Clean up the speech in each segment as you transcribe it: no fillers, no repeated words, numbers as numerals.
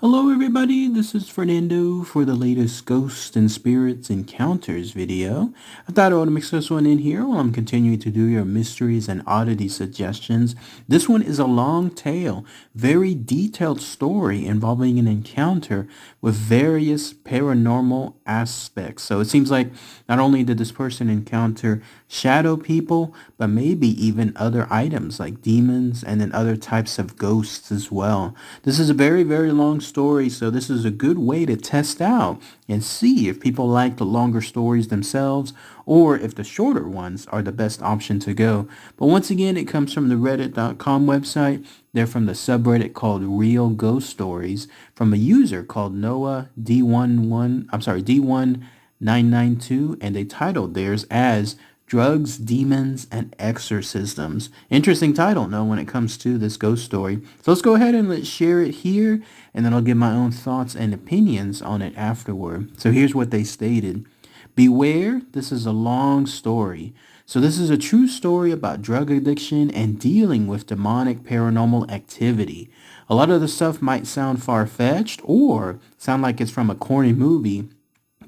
Hello everybody, this is Fernando for the latest Ghosts and Spirits Encounters video. I thought I would mix this one in here while I'm continuing to do your mysteries and oddity suggestions. This one is a long tale, very detailed story involving an encounter with various paranormal aspects. So it seems like not only did this person encounter shadow people, but maybe even other items like demons and then other types of ghosts as well. This is a very, very long story, so this is a good way to test out and see if people like the longer stories themselves or if the shorter ones are the best option to go. But once again, it comes from the reddit.com website. They're from the subreddit called Real Ghost Stories from a user called Noah D1992, and they titled theirs as Drugs, Demons, and Exorcisms. Interesting title, no, when it comes to this ghost story. So let's go ahead and let's share it here, and then I'll give my own thoughts and opinions on it afterward. So here's what they stated. Beware, this is a long story. So this is a true story about drug addiction and dealing with demonic paranormal activity. A lot of the stuff might sound far-fetched or sound like it's from a corny movie,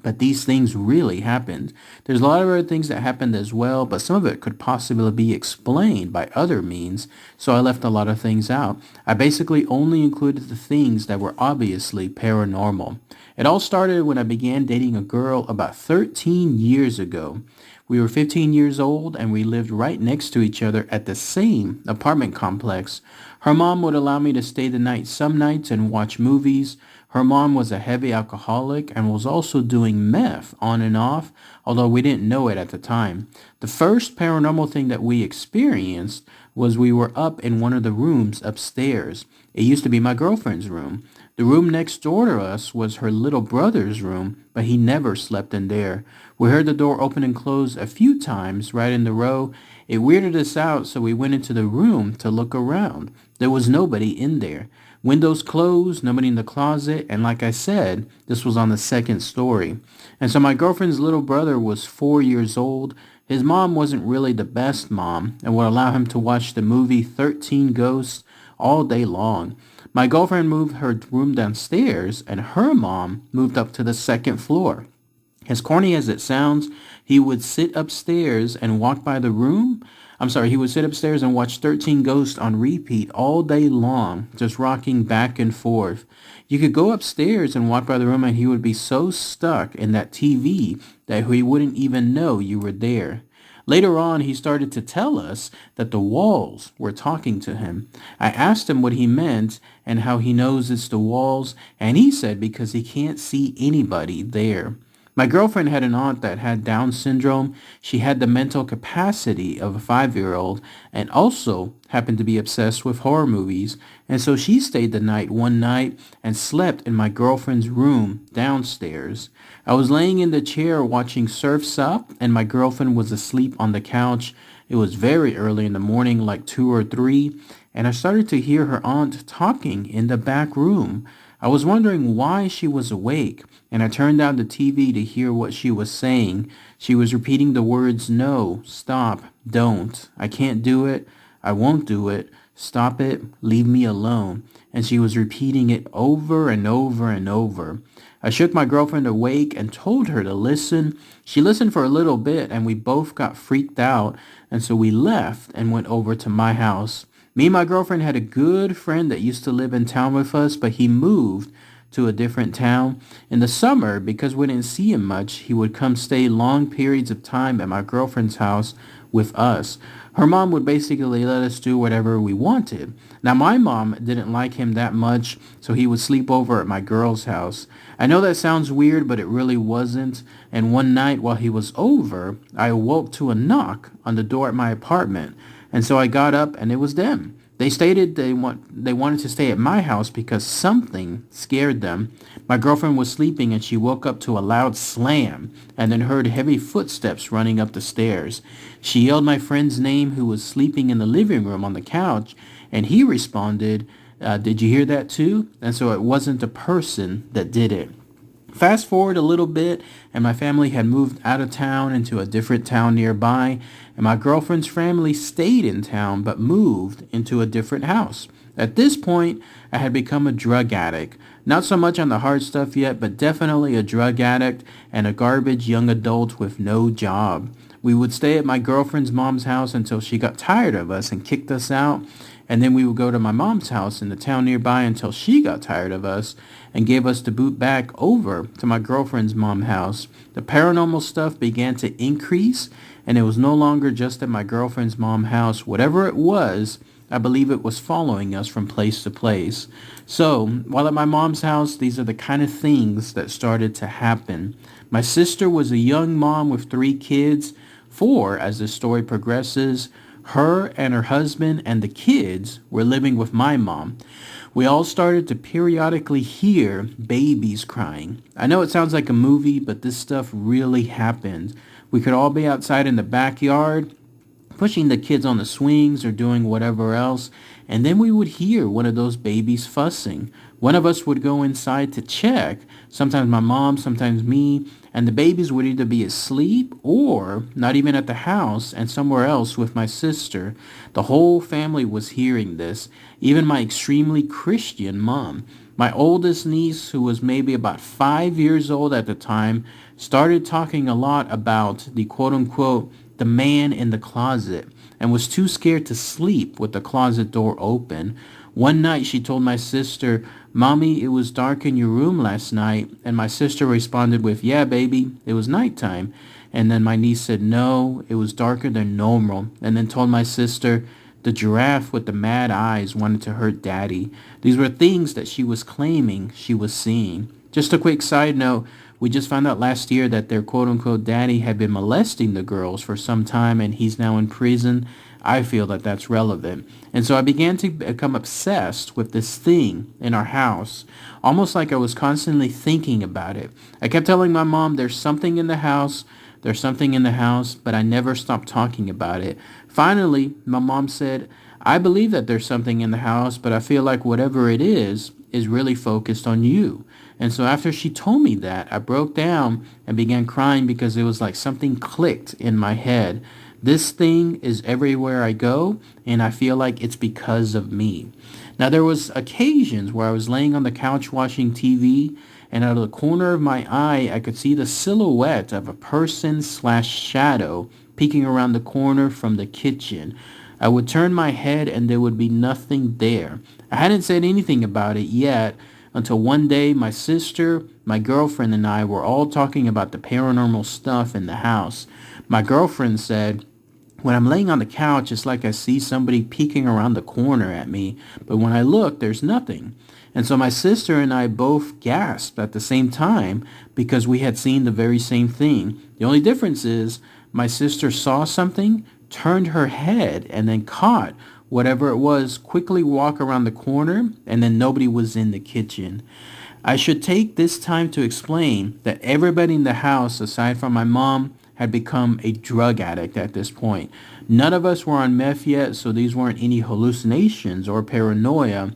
but these things really happened. There's a lot of other things that happened as well, but some of it could possibly be explained by other means, so I left a lot of things out. I basically only included the things that were obviously paranormal. It all started when I began dating a girl about 13 years ago. We were 15 years old and we lived right next to each other at the same apartment complex. Her mom would allow me to stay the night some nights and watch movies. Her mom was a heavy alcoholic and was also doing meth on and off, although we didn't know it at the time. The first paranormal thing that we experienced was we were up in one of the rooms upstairs. It used to be my girlfriend's room. The room next door to us was her little brother's room, but he never slept in there. We heard the door open and close a few times right in the row. It weirded us out, so we went into the room to look around. There was nobody in there. Windows closed, nobody in the closet, and like I said, this was on the second story. And so my girlfriend's little brother was 4 years old. His mom wasn't really the best mom and would allow him to watch the movie 13 Ghosts all day long. My girlfriend moved her room downstairs and her mom moved up to the second floor. As corny as it sounds, he would sit upstairs and walk by the room. He would sit upstairs and watch 13 Ghosts on repeat all day long, just rocking back and forth. You could go upstairs and walk by the room and he would be so stuck in that TV that he wouldn't even know you were there. Later on, he started to tell us that the walls were talking to him. I asked him what he meant and how he knows it's the walls, and he said because he can't see anybody there. My girlfriend had an aunt that had Down syndrome. She had the mental capacity of a 5-year-old and also happened to be obsessed with horror movies. And so she stayed the night one night and slept in my girlfriend's room downstairs. I was laying in the chair watching Surf's Up and my girlfriend was asleep on the couch. It was very early in the morning, like 2 or 3, and I started to hear her aunt talking in the back room. I was wondering why she was awake, and I turned on the TV to hear what she was saying. She was repeating the words, no, stop, don't, I can't do it, I won't do it, stop it, leave me alone. And she was repeating it over and over and over. I shook my girlfriend awake and told her to listen. She listened for a little bit and we both got freaked out, and so we left and went over to my house. Me and my girlfriend had a good friend that used to live in town with us, but he moved to a different town. In the summer, because we didn't see him much, he would come stay long periods of time at my girlfriend's house with us. Her mom would basically let us do whatever we wanted. Now, my mom didn't like him that much, so he would sleep over at my girl's house. I know that sounds weird, but it really wasn't. And one night while he was over, I awoke to a knock on the door at my apartment. And so I got up and it was them. They stated they wanted to stay at my house because something scared them. My girlfriend was sleeping and she woke up to a loud slam and then heard heavy footsteps running up the stairs. She yelled my friend's name who was sleeping in the living room on the couch, and he responded, did you hear that too? And so it wasn't the person that did it. Fast forward a little bit, and my family had moved out of town into a different town nearby, and my girlfriend's family stayed in town but moved into a different house. At this point, I had become a drug addict. Not so much on the hard stuff yet, but definitely a drug addict and a garbage young adult with no job. We would stay at my girlfriend's mom's house until she got tired of us and kicked us out. And then we would go to my mom's house in the town nearby until she got tired of us and gave us the boot back over to my girlfriend's mom's house. The paranormal stuff began to increase, and it was no longer just at my girlfriend's mom's house. Whatever it was, I believe it was following us from place to place. So, while at my mom's house, these are the kind of things that started to happen. My sister was a young mom with 3 kids. 4, as the story progresses. Her and her husband and the kids were living with my mom. We all started to periodically hear babies crying. I know it sounds like a movie, but this stuff really happened. We could all be outside in the backyard, pushing the kids on the swings or doing whatever else, and then we would hear one of those babies fussing. One of us would go inside to check, sometimes my mom, sometimes me, and the babies would either be asleep or not even at the house and somewhere else with my sister. The whole family was hearing this, even my extremely Christian mom. My oldest niece, who was maybe about 5 years old at the time, started talking a lot about the quote-unquote the man in the closet and was too scared to sleep with the closet door open. One night she told my sister, "Mommy, it was dark in your room last night." And my sister responded with, "Yeah, baby, it was nighttime." And then my niece said, "No, it was darker than normal." And then told my sister, "The giraffe with the mad eyes wanted to hurt Daddy." These were things that she was claiming she was seeing. Just a quick side note, we just found out last year that their quote-unquote daddy had been molesting the girls for some time and he's now in prison. I feel that that's relevant. And so I began to become obsessed with this thing in our house, almost like I was constantly thinking about it. I kept telling my mom, there's something in the house, but I never stopped talking about it. Finally, my mom said, "I believe that there's something in the house, but I feel like whatever it is really focused on you." And so after she told me that, I broke down and began crying because it was like something clicked in my head. This thing is everywhere I go, and I feel like it's because of me. Now, there was occasions where I was laying on the couch watching TV, and out of the corner of my eye, I could see the silhouette of a person/shadow peeking around the corner from the kitchen. I would turn my head, and there would be nothing there. I hadn't said anything about it yet, until one day my sister, my girlfriend, and I were all talking about the paranormal stuff in the house. My girlfriend said, "When I'm laying on the couch, it's like I see somebody peeking around the corner at me, but when I look, there's nothing." And so my sister and I both gasped at the same time because we had seen the very same thing. The only difference is my sister saw something, turned her head, and then caught whatever it was quickly walk around the corner, and then nobody was in the kitchen. I should take this time to explain that everybody in the house, aside from my mom, had become a drug addict at this point. None of us were on meth yet, so these weren't any hallucinations or paranoia.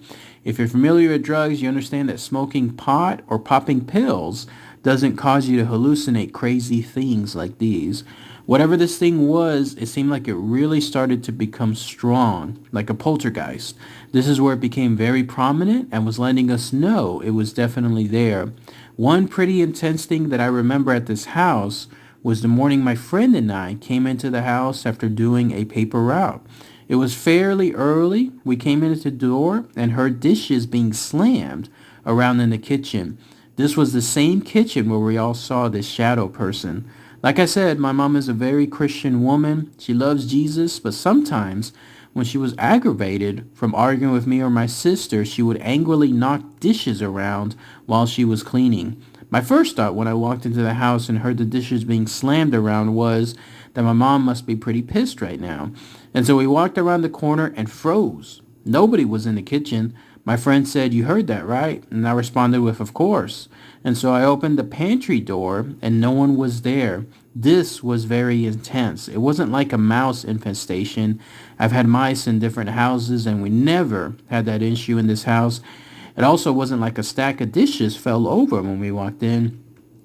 If you're familiar with drugs, you understand that smoking pot or popping pills doesn't cause you to hallucinate crazy things like these. Whatever this thing was, it seemed like it really started to become strong, like a poltergeist. This is where it became very prominent and was letting us know it was definitely there. One pretty intense thing that I remember at this house was the morning my friend and I came into the house after doing a paper route. It was fairly early. We came into the door and heard dishes being slammed around in the kitchen. This was the same kitchen where we all saw this shadow person. Like I said, my mom is a very Christian woman. She loves Jesus, but sometimes when she was aggravated from arguing with me or my sister, she would angrily knock dishes around while she was cleaning. My first thought when I walked into the house and heard the dishes being slammed around was that my mom must be pretty pissed right now. And so we walked around the corner and froze. Nobody was in the kitchen. My friend said, "You heard that, right?" And I responded with, "Of course." And so I opened the pantry door and no one was there. This was very intense. It wasn't like a mouse infestation. I've had mice in different houses and we never had that issue in this house. It also wasn't like a stack of dishes fell over when we walked in.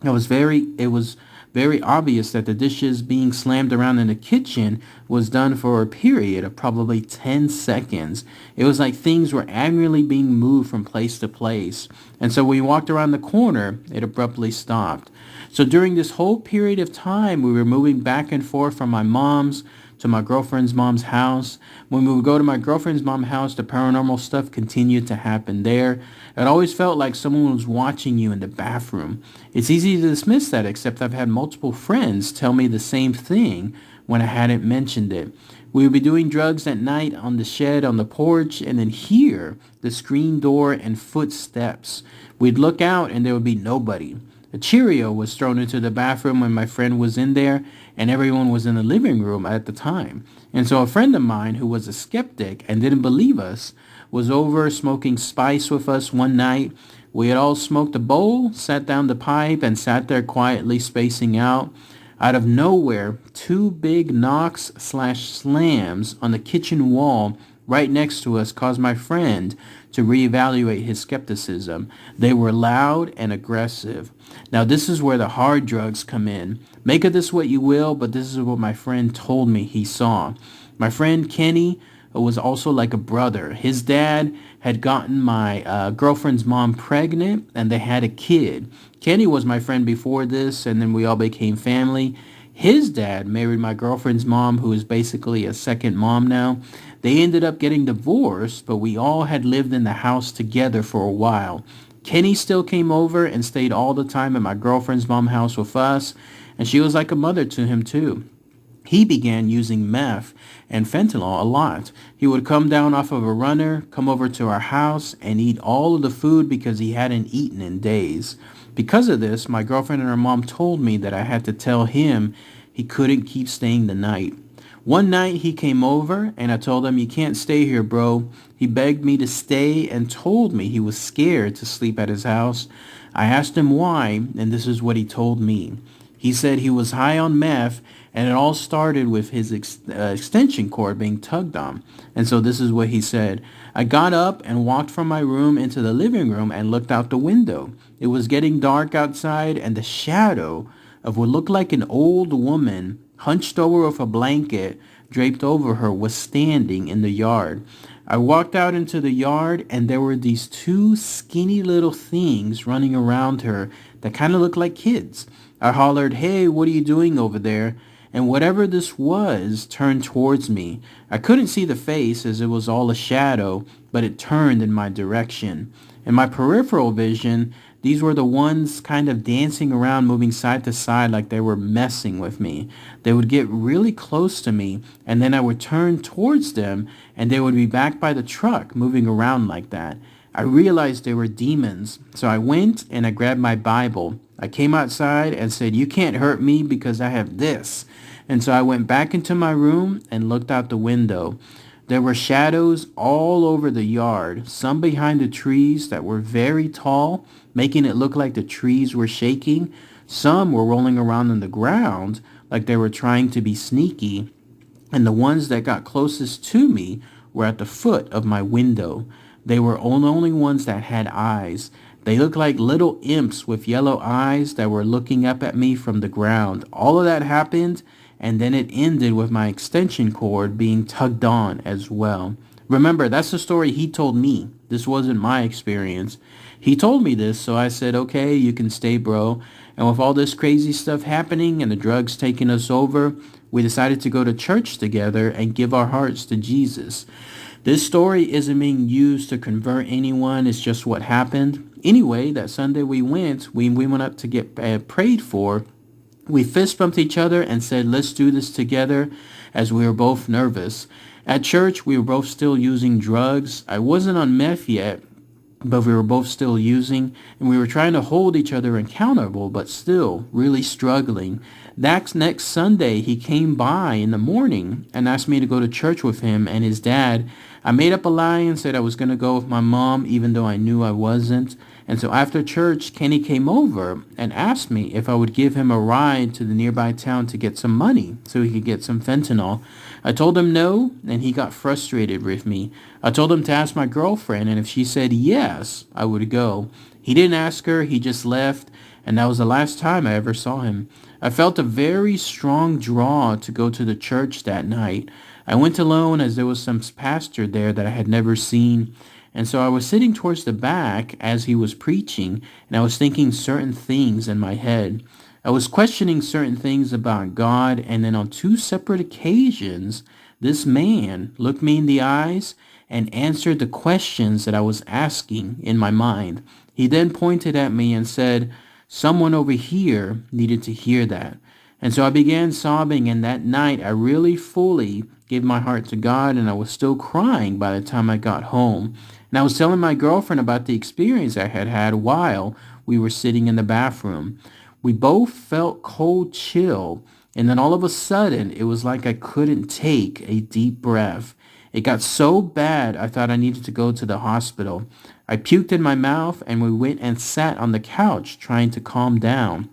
It was Very obvious that the dishes being slammed around in the kitchen was done for a period of probably 10 seconds. It was like things were angrily being moved from place to place. And so when we walked around the corner, it abruptly stopped. So during this whole period of time, we were moving back and forth from my mom's to my girlfriend's mom's house. When we would go to my girlfriend's mom's house, the paranormal stuff continued to happen there. It always felt like someone was watching you in the bathroom. It's easy to dismiss that, except I've had multiple friends tell me the same thing when I hadn't mentioned it. We would be doing drugs at night on the shed, on the porch, and then hear the screen door and footsteps. We'd look out and there would be nobody. A Cheerio was thrown into the bathroom when my friend was in there, and everyone was in the living room at the time. And so a friend of mine who was a skeptic and didn't believe us was over smoking spice with us one night. We had all smoked a bowl, sat down the pipe, and sat there quietly spacing out. Out of nowhere, two big knocks/slams on the kitchen wall right next to us caused my friend to reevaluate his skepticism. They were loud and aggressive. Now this is where the hard drugs come in. Make of this what you will, but this is what my friend told me he saw. My friend Kenny was also like a brother. His dad had gotten my girlfriend's mom pregnant, and they had a kid. Kenny was my friend before this, and then we all became family. His dad married my girlfriend's mom, who is basically a second mom now. They ended up getting divorced, but we all had lived in the house together for a while. Kenny still came over and stayed all the time at my girlfriend's mom's house with us, and she was like a mother to him too. He began using meth and fentanyl a lot. He would come down off of a runner, come over to our house, and eat all of the food because he hadn't eaten in days. Because of this, my girlfriend and her mom told me that I had to tell him he couldn't keep staying the night. One night he came over and I told him, "You can't stay here, bro." He begged me to stay and told me he was scared to sleep at his house. I asked him why, and this is what he told me. He said he was high on meth, and it all started with his extension cord being tugged on. And so this is what he said. "I got up and walked from my room into the living room and looked out the window. It was getting dark outside, and the shadow of what looked like an old woman hunched over with a blanket draped over her was standing in the yard. I walked out into the yard, and there were these two skinny little things running around her that kind of looked like kids. I hollered, 'Hey, what are you doing over there?' And whatever this was turned towards me. I couldn't see the face as it was all a shadow, but it turned in my direction. In my peripheral vision, these were the ones kind of dancing around, moving side to side like they were messing with me. They would get really close to me, and then I would turn towards them, and they would be back by the truck, moving around like that. I realized they were demons, so I went and I grabbed my Bible. I came outside and said, 'You can't hurt me because I have this.' And so I went back into my room and looked out the window. There were shadows all over the yard, some behind the trees that were very tall, making it look like the trees were shaking. Some were rolling around on the ground like they were trying to be sneaky. And the ones that got closest to me were at the foot of my window. They were the only ones that had eyes. They looked like little imps with yellow eyes that were looking up at me from the ground. All of that happened, and then it ended with my extension cord being tugged on as well. Remember, that's the story he told me. This wasn't my experience. He told me this, so I said, "Okay, you can stay, bro." And with all this crazy stuff happening and the drugs taking us over, we decided to go to church together and give our hearts to Jesus. This story isn't being used to convert anyone. It's just what happened. Anyway, that Sunday we went up to get prayed for. We fist bumped each other and said, "Let's do this together," as we were both nervous. At church, we were both still using drugs. I wasn't on meth yet, but we were both still using, and we were trying to hold each other accountable, but still really struggling. That next Sunday, he came by in the morning and asked me to go to church with him and his dad. I made up a lie and said I was going to go with my mom, even though I knew I wasn't. And so after church, Kenny came over and asked me if I would give him a ride to the nearby town to get some money so he could get some fentanyl. I told him no, and he got frustrated with me. I told him to ask my girlfriend, and if she said yes, I would go. He didn't ask her, he just left. and that was the last time I ever saw him. I felt a very strong draw to go to the church that night. I went alone as there was some pastor there that I had never seen, and so I was sitting towards the back as he was preaching, and I was thinking certain things in my head. I was questioning certain things about God, and then on two separate occasions, this man looked me in the eyes and answered the questions that I was asking in my mind. He then pointed at me and said, "Someone over here needed to hear that." And so I began sobbing, and that night I really fully gave my heart to God, and I was still crying by the time I got home. And I was telling my girlfriend about the experience I had had while we were sitting in the bathroom. We both felt cold chill, and then all of a sudden, it was like I couldn't take a deep breath. It got so bad, I thought I needed to go to the hospital. I puked in my mouth, and we went and sat on the couch trying to calm down.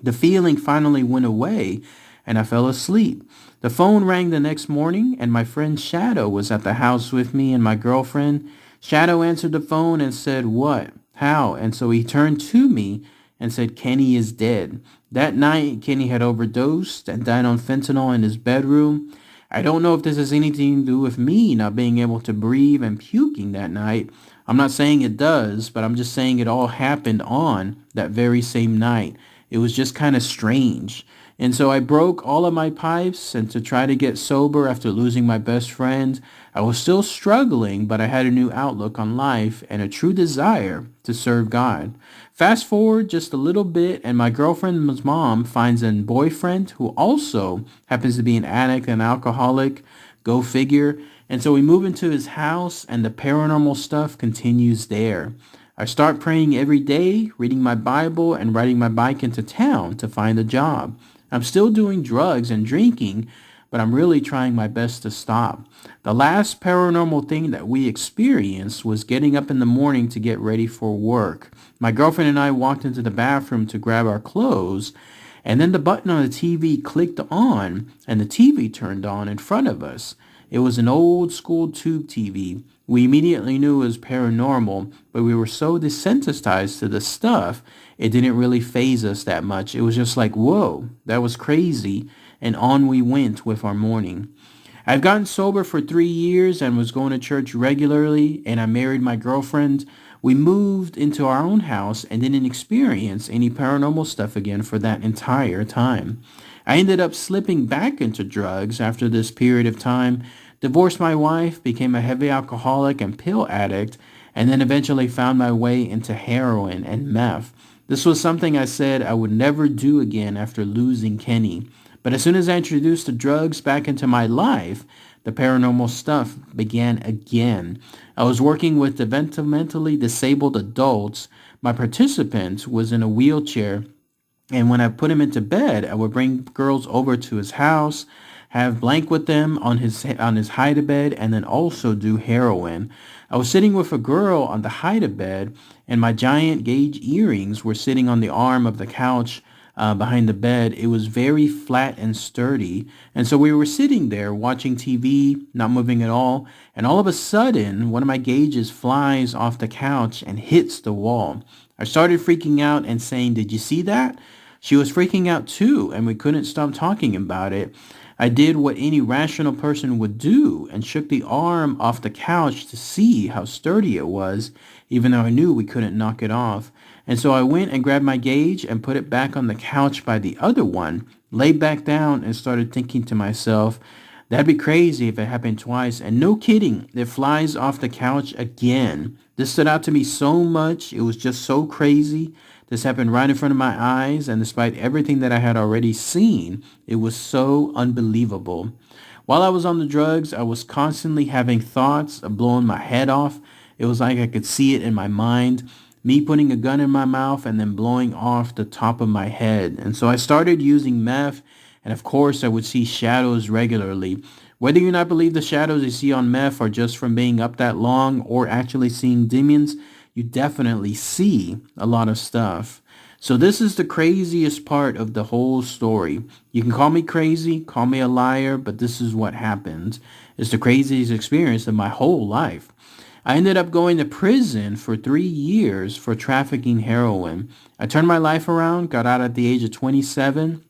The feeling finally went away, and I fell asleep. The phone rang the next morning, and my friend Shadow was at the house with me and my girlfriend. Shadow answered the phone and said, "What? How?" And so he turned to me and said, "Kenny is dead." That night, Kenny had overdosed and died on fentanyl in his bedroom. I don't know if this has anything to do with me not being able to breathe and puking that night. I'm not saying it does, but I'm just saying it all happened on that very same night. It was just kind of strange. And so I broke all of my pipes, and to try to get sober after losing my best friend, I was still struggling, but I had a new outlook on life and a true desire to serve God. Fast forward just a little bit, and my girlfriend's mom finds a boyfriend who also happens to be an addict and alcoholic. Go figure. And so we move into his house, and the paranormal stuff continues there. I start praying every day, reading my Bible, and riding my bike into town to find a job. I'm still doing drugs and drinking, but I'm really trying my best to stop. The last paranormal thing that we experienced was getting up in the morning to get ready for work. My girlfriend and I walked into the bathroom to grab our clothes, and then the button on the TV clicked on, and the TV turned on in front of us. It was an old school tube TV. We immediately knew it was paranormal, but we were so desensitized to the stuff, it didn't really faze us that much. It was just like, whoa, that was crazy, and on we went with our morning. I've gotten sober for 3 years and was going to church regularly, and I married my girlfriend. We moved into our own house and didn't experience any paranormal stuff again for that entire time. I ended up slipping back into drugs after this period of time, divorced my wife, became a heavy alcoholic and pill addict, and then eventually found my way into heroin and meth. This was something I said I would never do again after losing Kenny. But as soon as I introduced the drugs back into my life, the paranormal stuff began again. I was working with developmentally disabled adults. My participant was in a wheelchair, and when I put him into bed, I would bring girls over to his house, have blank with them on his hide-a-bed, and then also do heroin. I was sitting with a girl on the hide-a-bed, and my giant gauge earrings were sitting on the arm of the couch behind the bed. It was very flat and sturdy, and so we were sitting there watching TV, not moving at all, and all of a sudden, one of my gauges flies off the couch and hits the wall. I started freaking out and saying, "Did you see that?" She was freaking out too, and we couldn't stop talking about it. I did what any rational person would do and shook the arm off the couch to see how sturdy it was, even though I knew we couldn't knock it off. And so I went and grabbed my gauge and put it back on the couch by the other one, laid back down and started thinking to myself, that'd be crazy if it happened twice. And no kidding, it flies off the couch again. This stood out to me so much. It was just so crazy. This happened right in front of my eyes, and despite everything that I had already seen, it was so unbelievable. While I was on the drugs, I was constantly having thoughts of blowing my head off. It was like I could see it in my mind, me putting a gun in my mouth and then blowing off the top of my head. And so I started using meth, and of course I would see shadows regularly. Whether you not believe the shadows you see on meth are just from being up that long or actually seeing demons, you definitely see a lot of stuff. So this is the craziest part of the whole story. You can call me crazy, call me a liar, but this is what happened. It's the craziest experience of my whole life. I ended up going to prison for 3 years for trafficking heroin. I turned my life around, got out at the age of 27,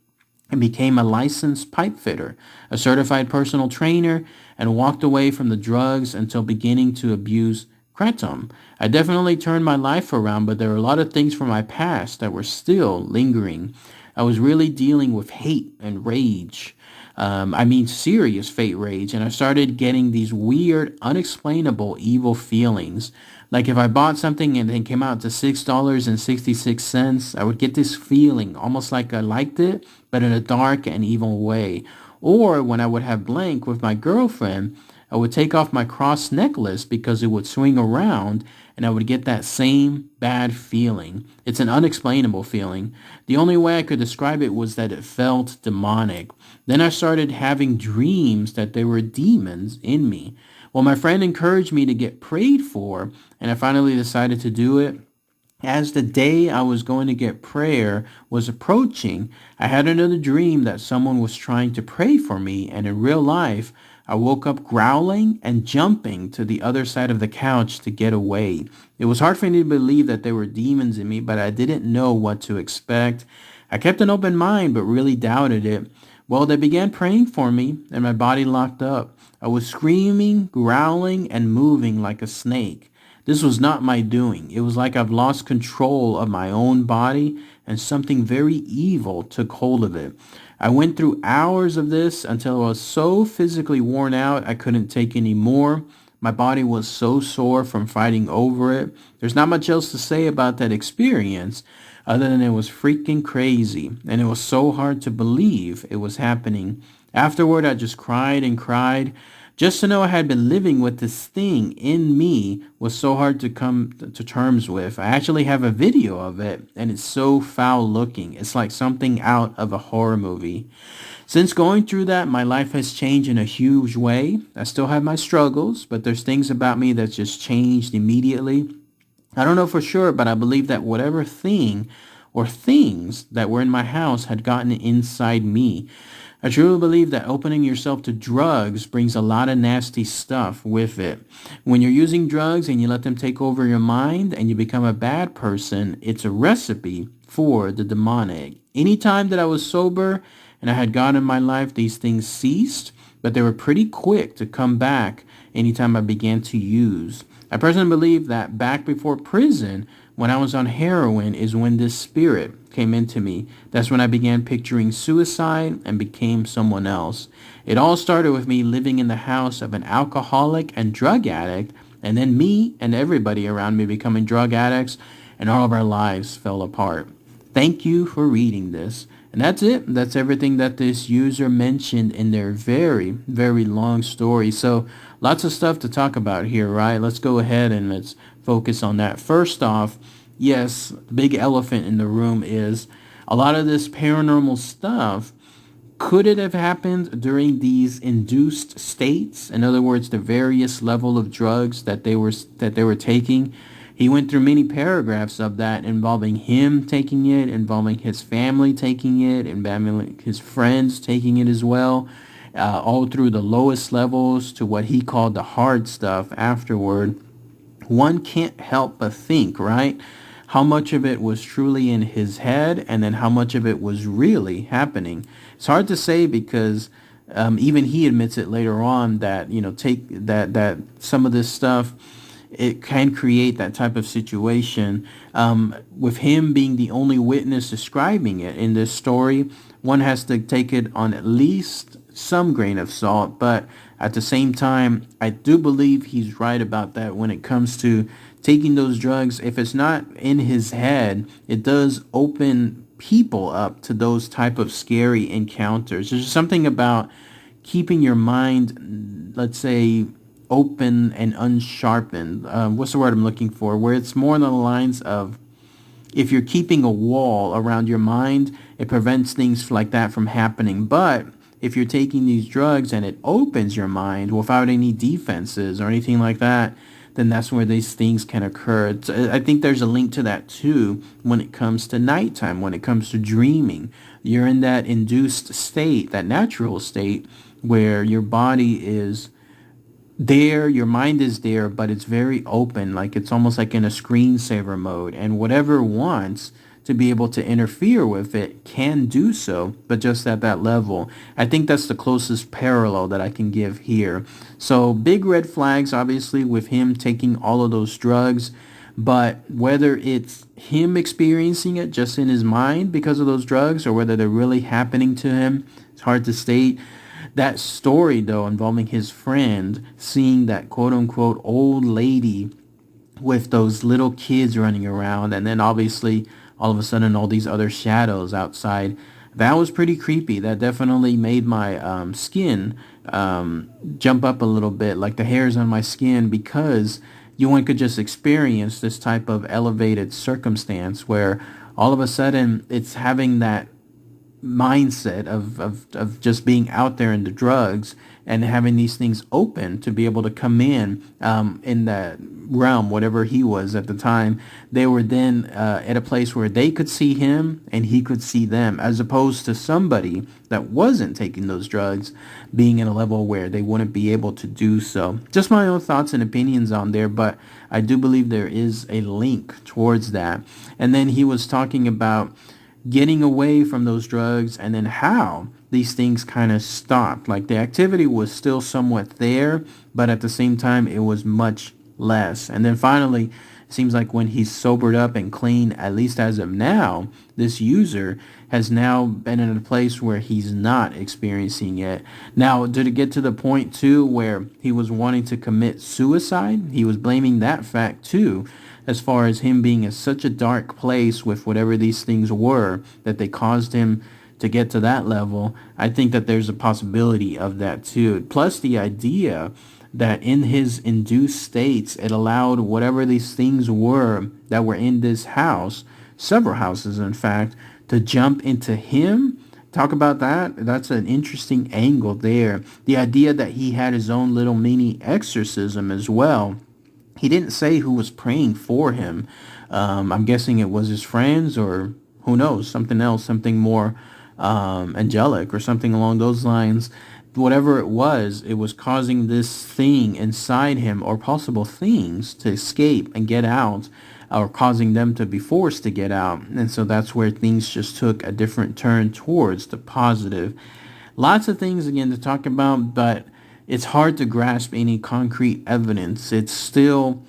and became a licensed pipe fitter, a certified personal trainer, and walked away from the drugs until beginning to abuse kratom. I definitely turned my life around, but there were a lot of things from my past that were still lingering. I was really dealing with hate and rage. Serious fate rage. And I started getting these weird, unexplainable evil feelings. Like if I bought something and it came out to $6.66, I would get this feeling almost like I liked it, but in a dark and evil way. Or when I would have blank with my girlfriend, I would take off my cross necklace because it would swing around and I would get that same bad feeling. It's an unexplainable feeling. The only way I could describe it was that it felt demonic. Then I started having dreams that there were demons in me. Well, my friend encouraged me to get prayed for, and I finally decided to do it. As the day I was going to get prayer was approaching, I had another dream that someone was trying to pray for me, and in real life, I woke up growling and jumping to the other side of the couch to get away. It was hard for me to believe that there were demons in me, but I didn't know what to expect. I kept an open mind, but really doubted it. Well, they began praying for me, and my body locked up. I was screaming, growling, and moving like a snake. This was not my doing. It was like I've lost control of my own body and something very evil took hold of it. I went through hours of this until I was so physically worn out I couldn't take any more. My body was so sore from fighting over it. There's not much else to say about that experience other than it was freaking crazy, and it was so hard to believe it was happening. Afterward, I just cried and cried. Just to know I had been living with this thing in me was so hard to come to terms with. I actually have a video of it, and it's so foul looking. It's like something out of a horror movie. Since going through that, my life has changed in a huge way. I still have my struggles, but there's things about me that just changed immediately. I don't know for sure, but I believe that whatever thing or things that were in my house had gotten inside me. I truly believe that opening yourself to drugs brings a lot of nasty stuff with it. When you're using drugs and you let them take over your mind and you become a bad person, it's a recipe for the demonic. Anytime that I was sober and I had God in my life, these things ceased, but they were pretty quick to come back anytime I began to use. I personally believe that back before prison, when I was on heroin, is when this spirit came into me. That's when I began picturing suicide and became someone else. It all started with me living in the house of an alcoholic and drug addict, and then me and everybody around me becoming drug addicts, and all of our lives fell apart. Thank you for reading this. And that's it. That's everything that this user mentioned in their very, very long story. So lots of stuff to talk about here, right? Let's go ahead and let's focus on that. First off, yes, the big elephant in the room is a lot of this paranormal stuff. Could it have happened during these induced states? In other words, the various level of drugs that they were taking. He went through many paragraphs of that involving him taking it, involving his family taking it, involving his friends taking it as well, all through the lowest levels to what he called the hard stuff afterward. One can't help but think, right? How much of it was truly in his head and then how much of it was really happening. It's hard to say because even he admits it later on that, take that some of this stuff, it can create that type of situation. With him being the only witness describing it in this story, one has to take it on at least some grain of salt. But at the same time, I do believe he's right about that when it comes to taking those drugs. If it's not in his head, it does open people up to those type of scary encounters. There's something about keeping your mind, let's say, open and unsharpened. What's the word I'm looking for? Where it's more on the lines of if you're keeping a wall around your mind, it prevents things like that from happening. But if you're taking these drugs and it opens your mind without any defenses or anything like that, then that's where these things can occur. I think there's a link to that too when it comes to nighttime, when it comes to dreaming. You're in that induced state, that natural state where your body is there, your mind is there, but it's very open, like it's almost like in a screensaver mode, and whatever wants to be able to interfere with it can do so, but just at that level. I think that's the closest parallel that I can give here. So big red flags, obviously, with him taking all of those drugs, but whether it's him experiencing it just in his mind because of those drugs or whether they're really happening to him, it's hard to state. That story, though, involving his friend seeing that quote-unquote old lady with those little kids running around, and then obviously all of a sudden all these other shadows outside, that was pretty creepy. That definitely made my skin jump up a little bit, like the hairs on my skin, because one could just experience this type of elevated circumstance where all of a sudden it's having that mindset of just being out there in the drugs and having these things open to be able to come in that realm, whatever he was at the time. They were then at a place where they could see him and he could see them, as opposed to somebody that wasn't taking those drugs being in a level where they wouldn't be able to do so. Just my own thoughts and opinions on there, but I do believe there is a link towards that. And then he was talking about getting away from those drugs and then how these things kind of stopped. Like the activity was still somewhat there, but at the same time it was much less. And then finally, it seems like when he's sobered up and clean, at least as of now, this user has now been in a place where he's not experiencing it. Now, did it get to the point too where he was wanting to commit suicide? He was blaming that fact too, as far as him being in such a dark place with whatever these things were that they caused him to get to that level. I think that there's a possibility of that too. Plus the idea that in his induced states, it allowed whatever these things were that were in this house, several houses in fact, to jump into him. Talk about that. That's an interesting angle there. The idea that he had his own little mini exorcism as well. He didn't say who was praying for him. I'm guessing it was his friends, or who knows, something else, something more angelic or something along those lines. Whatever it was causing this thing inside him, or possible things, to escape and get out, or causing them to be forced to get out. And so that's where things just took a different turn towards the positive. Lots of things, again, to talk about, but it's hard to grasp any concrete evidence. It still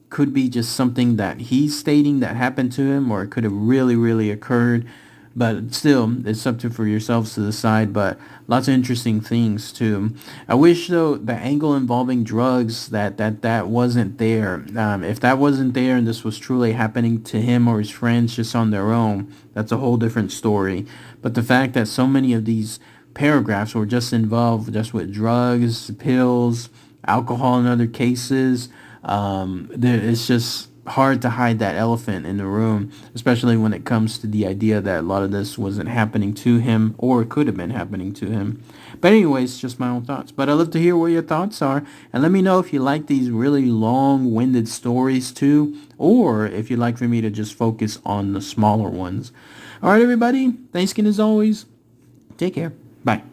could be just something that he's stating that happened to him, or it could have really, really occurred. But still, it's up to for yourselves to decide. But lots of interesting things too. I wish, though, the angle involving drugs, that wasn't there. If that wasn't there and this was truly happening to him or his friends just on their own, that's a whole different story. But the fact that so many of these paragraphs were just involved just with drugs, pills, alcohol in other cases, it's just hard to hide that elephant in the room, especially when it comes to the idea that a lot of this wasn't happening to him, or it could have been happening to him. But anyways, just my own thoughts. But I'd love to hear what your thoughts are, and let me know if you like these really long-winded stories too, or if you'd like for me to just focus on the smaller ones. All right, everybody, thanks again as always. Take care. Bye.